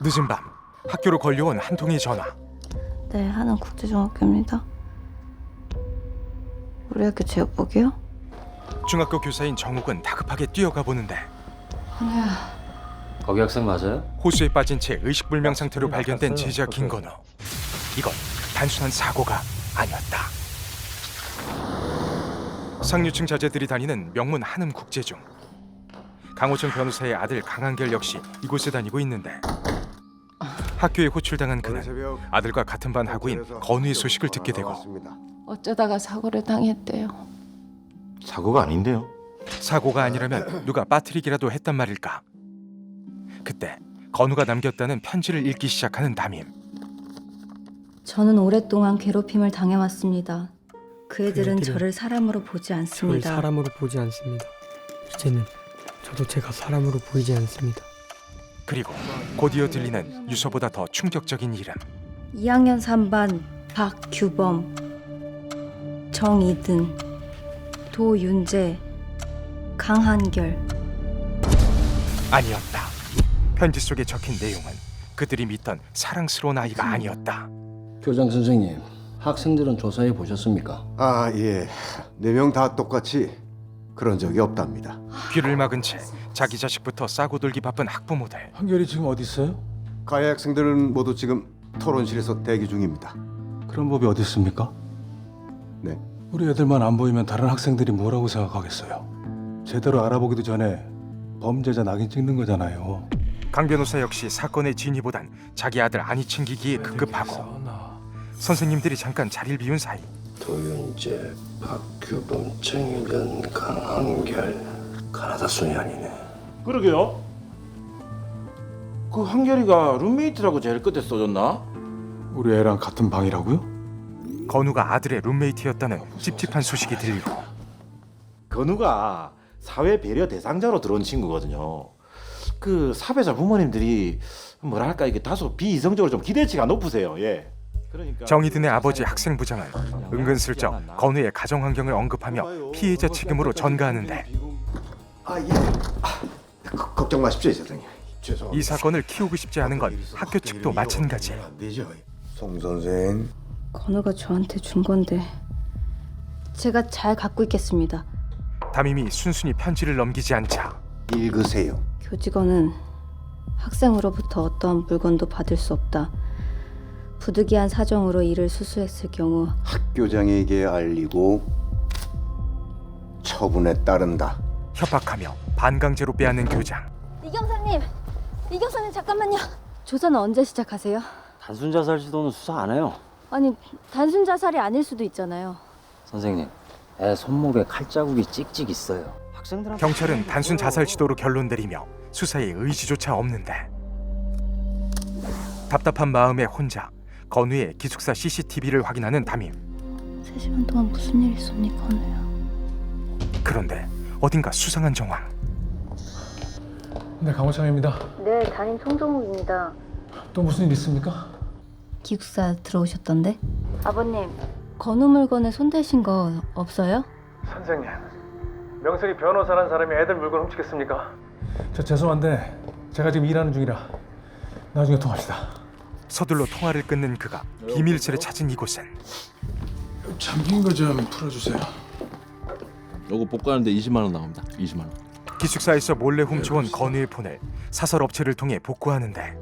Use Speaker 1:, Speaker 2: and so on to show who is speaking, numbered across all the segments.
Speaker 1: 늦은 밤 학교로 걸려온 한 통의 전화.
Speaker 2: 네, 하는 국제중학교입니다. 우리 학교 제육복이요?
Speaker 1: 중학교 교사인 정욱은 다급하게 뛰어가 보는데
Speaker 2: 아니야.
Speaker 3: 거기 학생 맞아요?
Speaker 1: 호수에 빠진 채 의식불명 상태로 발견된 제자 김건우. 이건 단순한 사고가 아니었다. 상류층 자제들이 다니는 명문 한음 국제중. 강호정 변호사의 아들 강한결 역시 이곳에 다니고 있는데 학교에 호출당한 그는 아들과 같은 반 학우인 건우의 소식을 듣게 되고
Speaker 4: 어쩌다가 사고를 당했대요.
Speaker 5: 사고가 아닌데요.
Speaker 1: 사고가 아니라면 누가 빠뜨리기라도 했단 말일까. 그때 건우가 남겼다는 편지를 읽기 시작하는 담임.
Speaker 2: 저는 오랫동안 괴롭힘을 당해왔습니다. 그 애들은 저를 사람으로 보지
Speaker 6: 저를
Speaker 2: 않습니다.
Speaker 6: 사람으로 보지 않습니다. 이제는 저도 제가 사람으로 보이지 않습니다.
Speaker 1: 그리고 곧이어 들리는 유서보다 더 충격적인 이름.
Speaker 2: 2학년 3반 박규범, 정이든, 도윤재, 강한결.
Speaker 1: 아니었다. 편지 속에 적힌 내용은 그들이 믿던 사랑스러운 아이가 아니었다.
Speaker 7: 교장 선생님, 학생들은 조사해 보셨습니까?
Speaker 5: 아, 예. 4명 다 똑같이 그런 적이 없답니다.
Speaker 1: 귀를 막은 채 자기 자식부터 싸고 돌기 바쁜 학부모들.
Speaker 8: 한결이 지금 어디 있어요?
Speaker 5: 가해 학생들은 모두 지금 토론실에서 대기 중입니다.
Speaker 8: 그런 법이 어디 있습니까?
Speaker 5: 네.
Speaker 8: 우리 애들만 안 보이면 다른 학생들이 뭐라고 생각하겠어요? 제대로 알아보기도 전에 범죄자 낙인 찍는 거잖아요.
Speaker 1: 강 변호사 역시 사건의 진위보단 자기 아들 안위 챙기기에 급급하고 선생님들이 잠깐 자리를 비운 사이
Speaker 7: 도윤재, 박규범, 정이든, 강한결, 가나다 소년이네.
Speaker 9: 그러게요. 그 한결이가 룸메이트라고 제일 끝에 써줬나?
Speaker 8: 우리 애랑 같은 방이라고요?
Speaker 1: 건우가 아들의 룸메이트였다는 찝찝한 소식이 들리고
Speaker 9: 건우가 사회 배려 대상자로 들어온 친구거든요. 그 사회자 부모님들이 뭐랄까 이게 다소 비이성적으로 좀 기대치가 높으세요. 예. 그러니까
Speaker 1: 정이든의 아버지 학생부장은 은근슬쩍 건우의 가정 환경을 언급하며 피해자 책임으로 전가하는데
Speaker 5: 아, 예. 걱정 마십시오, 선생님.
Speaker 1: 이 사건을 키우고 싶지 않은 건 학교 측도 마찬가지.
Speaker 5: 안 되죠. 송 선생.
Speaker 2: 건우가 저한테 준 건데 제가 잘 갖고 있겠습니다.
Speaker 1: 담임이 순순히 편지를 넘기지 않자
Speaker 5: 읽으세요.
Speaker 2: 교직원은 학생으로부터 어떠한 물건도 받을 수 없다. 부득이한 사정으로 이를 수수했을 경우
Speaker 5: 학교장에게 알리고 처분에 따른다.
Speaker 1: 협박하며 반강제로 빼앗는 교장.
Speaker 2: 이경사님 잠깐만요. 조사는 언제 시작하세요?
Speaker 3: 단순 자살 시도는 수사 안 해요.
Speaker 2: 아니 단순 자살이 아닐 수도 있잖아요.
Speaker 3: 선생님, 애 손목에 칼자국이 찍찍 있어요. 학생들한테
Speaker 1: 경찰은 단순 자살 시도로 결론 내리며 수사에 의지조차 없는데 답답한 마음에 혼자 건우의 기숙사 CCTV를 확인하는 담임.
Speaker 2: 3시간 동안 무슨 일 있었니, 건우야?
Speaker 1: 그런데 어딘가 수상한 정황.
Speaker 8: 네, 강호창입니다.
Speaker 2: 네, 담임 송정욱입니다.
Speaker 8: 또 무슨 일 있습니까?
Speaker 2: 기숙사 들어오셨던데? 아버님, 건우 물건에 손대신 거 없어요?
Speaker 8: 선생님, 명색이 변호사라는 사람이 애들 물건 훔치겠습니까? 저 죄송한데 제가 지금 일하는 중이라 나중에 통화합시다.
Speaker 1: 서둘러 통화를 끊는 그가 비밀실에 찾은 이곳은
Speaker 8: 잠긴 거 좀 풀어주세요.
Speaker 10: 요거 복구하는데 20만 원 나갑니다. 20만 원.
Speaker 1: 기숙사에서 몰래 훔쳐온 건우의 폰을 사설 업체를 통해 복구하는데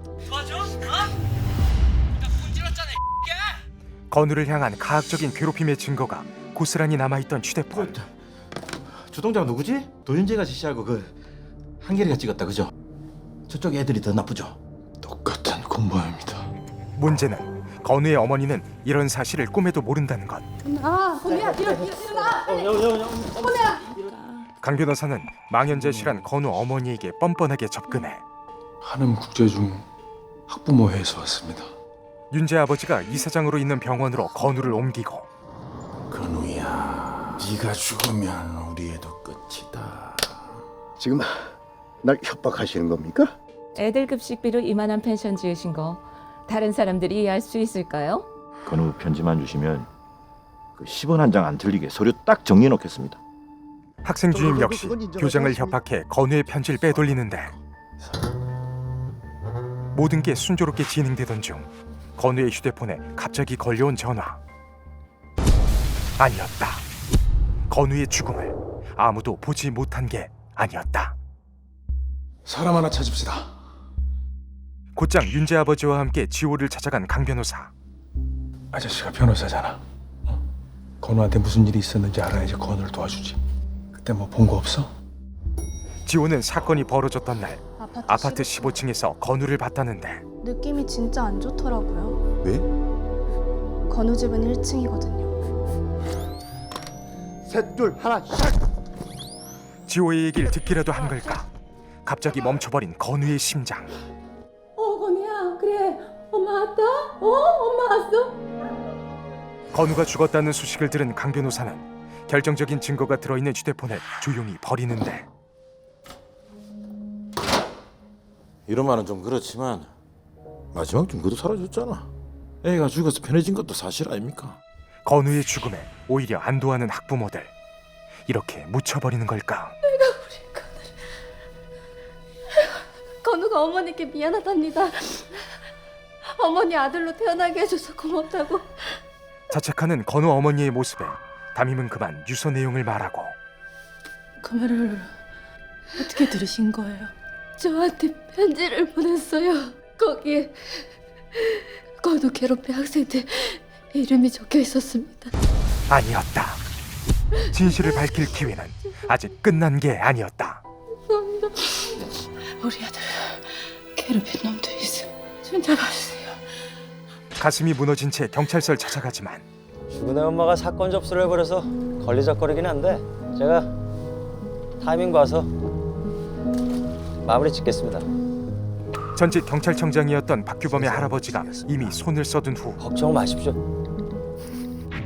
Speaker 1: 건우를 향한 가학적인 괴롭힘의 증거가 고스란히 남아있던 휴대폰.
Speaker 9: 주동자가 누구지? 도윤재가 지시하고 그 한결이가 찍었다 그죠? 저쪽 애들이 더 나쁘죠?
Speaker 8: 똑같은 공범입니다.
Speaker 1: 문제는 건우의 어머니는 이런 사실을 꿈에도 모른다는 것. 강 변호사는 망연자실한 건우 어머니에게 뻔뻔하게 접근해
Speaker 8: 한음 국제중 학부모회에서 왔습니다.
Speaker 1: 윤재 아버지가 이사장으로 있는 병원으로 건우를 옮기고
Speaker 5: 건우야, 네가 죽으면 우리 애도 끝이다. 지금 날 협박하시는 겁니까?
Speaker 4: 애들 급식비로 이만한 펜션 지으신 거 다른 사람들이 이해할 수 있을까요?
Speaker 9: 건우 편지만 주시면 그 10원 한 장 안 틀리게 서류 딱 정리해 놓겠습니다.
Speaker 1: 학생 주임 역시 교장을 협박해 건우의 편지를 빼돌리는데 모든 게 순조롭게 진행되던 중 건우의 휴대폰에 갑자기 걸려온 전화. 아니었다. 건우의 죽음을 아무도 보지 못한 게 아니었다.
Speaker 8: 사람 하나 찾읍시다.
Speaker 1: 곧장 윤재 아버지와 함께 지호를 찾아간 강 변호사.
Speaker 8: 아저씨가 변호사잖아. 건우한테 무슨 일이 있었는지 알아야지 건우를 도와주지. 그때 뭐 본 거 없어?
Speaker 1: 지호는 사건이 벌어졌던 날 아파트 15층에서 건우를 봤다는데
Speaker 11: 느낌이 진짜 안 좋더라고요.
Speaker 5: 왜?
Speaker 11: 건우 집은 1층이거든요.
Speaker 5: 셋, 둘, 하나, 샷!
Speaker 1: 지호의 얘기를 듣기라도 한 걸까? 갑자기 멈춰버린 건우의 심장.
Speaker 4: 건우야, 그래. 엄마 왔다? 엄마 왔어?
Speaker 1: 건우가 죽었다는 소식을 들은 강 변호사는 결정적인 증거가 들어있는 휴대폰을 조용히 버리는데
Speaker 9: 이런 말은 좀 그렇지만 마지막 증거도 사라졌잖아. 애가 죽어서 편해진 것도 사실 아닙니까?
Speaker 1: 건우의 죽음에 오히려 안도하는 학부모들. 이렇게 묻혀버리는 걸까?
Speaker 2: 건우가 어머니께 미안하답니다. 어머니 아들로 태어나게 해줘서 고맙다고.
Speaker 1: 자책하는 건우 어머니의 모습에 담임은 그만 유서 내용을 말하고
Speaker 11: 그 말을 어떻게 들으신 거예요?
Speaker 2: 저한테 편지를 보냈어요. 거기에 건우 괴롭힌 학생들 이름이 적혀 있었습니다.
Speaker 1: 아니었다. 진실을 밝힐 기회는 아직 끝난 게 아니었다.
Speaker 11: 우리 아들 괴롭힌 놈도 있어. 좀 잡아주세요.
Speaker 1: 가슴이 무너진 채 경찰서를 찾아가지만
Speaker 3: 죽은 애 엄마가 사건 접수를 해버려서 걸리적거리긴 한데 제가 타이밍 봐서 마무리 짓겠습니다.
Speaker 1: 전직 경찰청장이었던 박규범의 할아버지가 이미 손을 써둔 후
Speaker 3: 걱정 마십시오.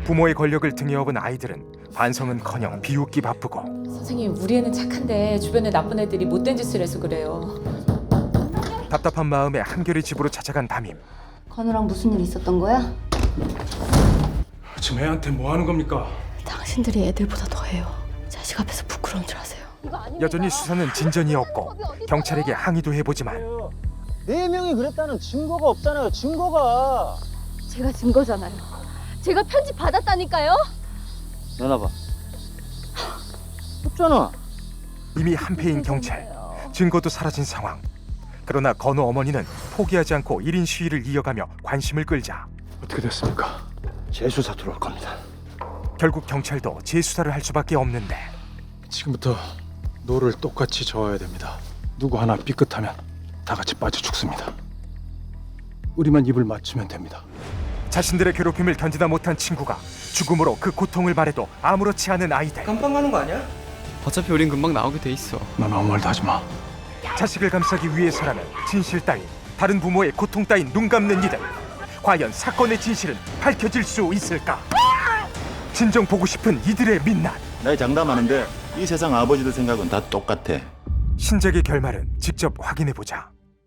Speaker 1: 부모의 권력을 등에 업은 아이들은 반성은커녕 비웃기 바쁘고
Speaker 4: 선생님, 우리 애는 착한데 주변에 나쁜 애들이 못된 짓을 해서 그래요.
Speaker 1: 답답한 마음에 한결의 집으로 찾아간 담임.
Speaker 2: 건우랑 무슨 일 있었던 거야?
Speaker 8: 지금 애한테 뭐 하는 겁니까?
Speaker 2: 당신들이 애들보다 더해요. 자식 앞에서 부끄러운 줄 아세요?
Speaker 1: 여전히 수사는 진전이 없고 경찰에게 항의도 해보지만
Speaker 3: 4명이 그랬다는 증거가 없잖아요. 증거가.
Speaker 2: 제가 증거잖아요. 제가 편지 받았다니까요.
Speaker 3: 내놔봐. 없잖아.
Speaker 1: 이미 한패인 경찰, 증거도 사라진 상황. 그러나 건우 어머니는 포기하지 않고 1인 시위를 이어가며 관심을 끌자
Speaker 8: 어떻게 됐습니까?
Speaker 5: 재수사 들어올 겁니다.
Speaker 1: 결국 경찰도 재수사를 할 수밖에 없는데
Speaker 8: 지금부터 노를 똑같이 저어야 됩니다. 누구 하나 삐끗하면 다 같이 빠져 죽습니다. 우리만 입을 맞추면 됩니다.
Speaker 1: 자신들의 괴롭힘을 견디다 못한 친구가 죽음으로 그 고통을 말해도 아무렇지 않은 아이들.
Speaker 6: 깜빵 가는 거 아니야? 어차피 우린 금방 나오게 돼 있어.
Speaker 8: 넌 아무 말도 하지 마.
Speaker 1: 자식을 감싸기 위해서라면 진실 따윈, 다른 부모의 고통 따윈 눈 감는 이들. 과연 사건의 진실은 밝혀질 수 있을까? 진정 보고 싶은 이들의 민낯.
Speaker 12: 나 장담하는데 이 세상 아버지들 생각은 다 똑같아.
Speaker 1: 신작의 결말은 직접 확인해보자.